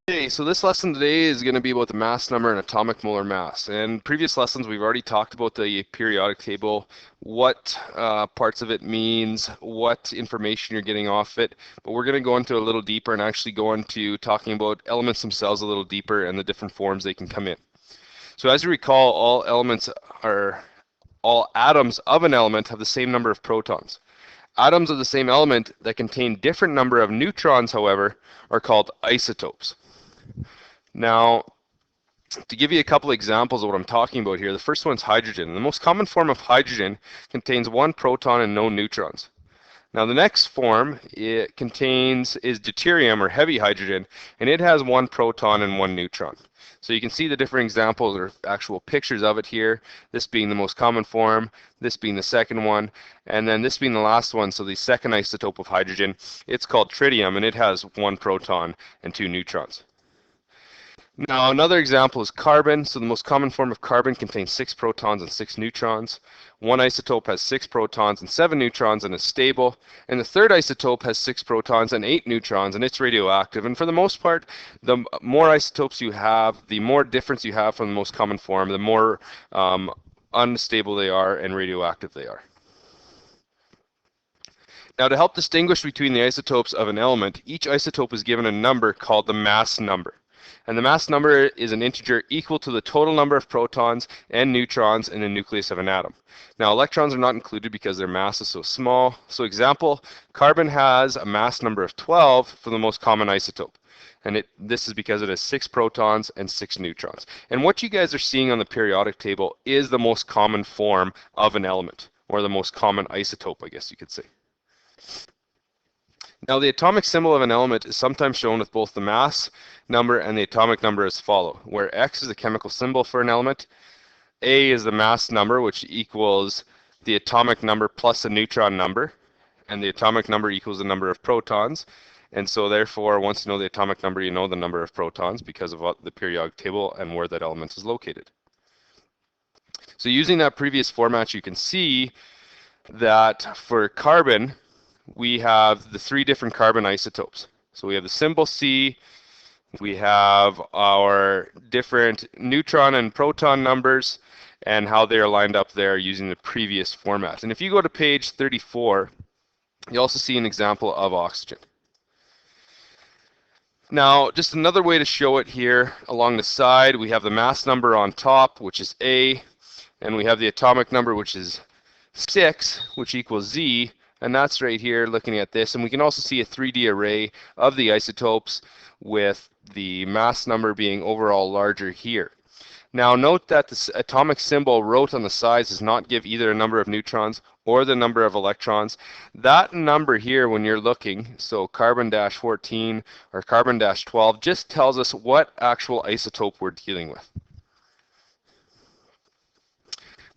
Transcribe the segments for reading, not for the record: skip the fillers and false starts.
Okay, so this lesson today is going to be about the mass number and atomic molar mass. In previous lessons, we've already talked about the periodic table, what parts of it means, what information you're getting off it, but we're going to go into a little deeper and actually go into talking about elements themselves a little deeper and the different forms they can come in. So as you recall, all atoms of an element have the same number of protons. Atoms of the same element that contain different number of neutrons, however, are called isotopes. Now, to give you a couple examples of what I'm talking about here, the first one's hydrogen. The most common form of hydrogen contains one proton and no neutrons. Now the next form is deuterium, or heavy hydrogen, and it has one proton and one neutron. So you can see the different examples or actual pictures of it here, this being the most common form, this being the second one, and then this being the last one, so the second isotope of hydrogen. It's called tritium, and it has one proton and two neutrons. Now another example is carbon. So the most common form of carbon contains 6 protons and 6 neutrons. One isotope has 6 protons and 7 neutrons and is stable. And the third isotope has 6 protons and 8 neutrons, and it's radioactive. And for the most part, the more isotopes you have, the more difference you have from the most common form, the more unstable they are and radioactive they are. Now to help distinguish between the isotopes of an element, each isotope is given a number called the mass number. And the mass number is an integer equal to the total number of protons and neutrons in the nucleus of an atom. Now electrons are not included because their mass is so small. So example, carbon has a mass number of 12 for the most common isotope. And this is because it has 6 protons and 6 neutrons. And what you guys are seeing on the periodic table is the most common form of an element, or the most common isotope, I guess you could say. Now the atomic symbol of an element is sometimes shown with both the mass number and the atomic number as follow, where X is the chemical symbol for an element, A is the mass number, which equals the atomic number plus a neutron number, and the atomic number equals the number of protons. And so therefore, once you know the atomic number, you know the number of protons because of the periodic table and where that element is located. So using that previous format, you can see that for carbon, we have the 3 different carbon isotopes. So we have the symbol C, we have our different neutron and proton numbers, and how they are lined up there using the previous format. And if you go to page 34, you also see an example of oxygen. Now, just another way to show it here, along the side, we have the mass number on top, which is A, and we have the atomic number, which is 6, which equals Z, and that's right here looking at this. And we can also see a 3D array of the isotopes with the mass number being overall larger here. Now note that the atomic symbol wrote on the sides does not give either a number of neutrons or the number of electrons. That number here when you're looking, so carbon-14 or carbon-12, just tells us what actual isotope we're dealing with.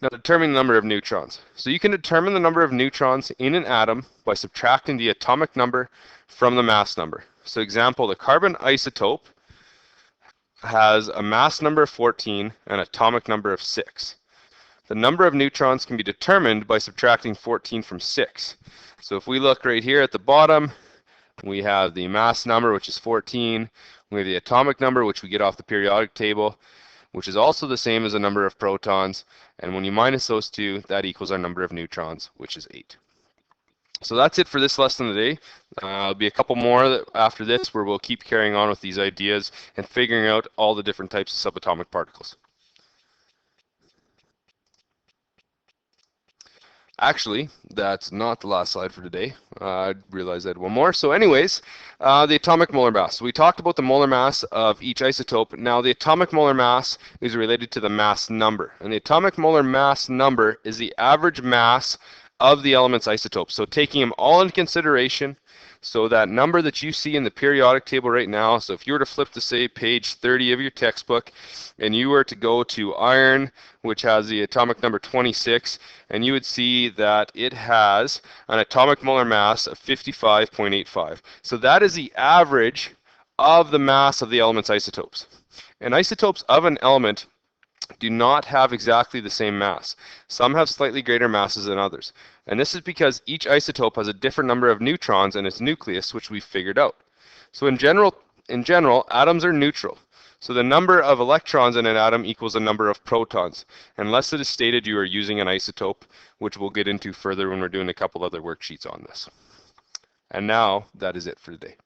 Now determine the number of neutrons. So you can determine the number of neutrons in an atom by subtracting the atomic number from the mass number. So example, the carbon isotope has a mass number of 14 and an atomic number of 6. The number of neutrons can be determined by subtracting 14 from 6. So if we look right here at the bottom, we have the mass number, which is 14. We have the atomic number, which we get off the periodic table, which is also the same as the number of protons. And when you minus those two, that equals our number of neutrons, which is 8. So that's it for this lesson today. There'll be a couple more after this where we'll keep carrying on with these ideas and figuring out all the different types of subatomic particles. Actually, that's not the last slide for today. I realized I had one more. So anyways, the atomic molar mass. We talked about the molar mass of each isotope. Now the atomic molar mass is related to the mass number. And the atomic molar mass number is the average mass of the element's isotopes. So taking them all into consideration, so that number that you see in the periodic table right now, so if you were to flip to say page 30 of your textbook and you were to go to iron, which has the atomic number 26, and you would see that it has an atomic molar mass of 55.85. So that is the average of the mass of the element's isotopes. And isotopes of an element do not have exactly the same mass. Some have slightly greater masses than others. And this is because each isotope has a different number of neutrons in its nucleus, which we figured out. So in general in general, atoms are neutral. So the number of electrons in an atom equals the number of protons, unless it is stated you are using an isotope, which we'll get into further when we're doing a couple other worksheets on this. And now, that is it for today.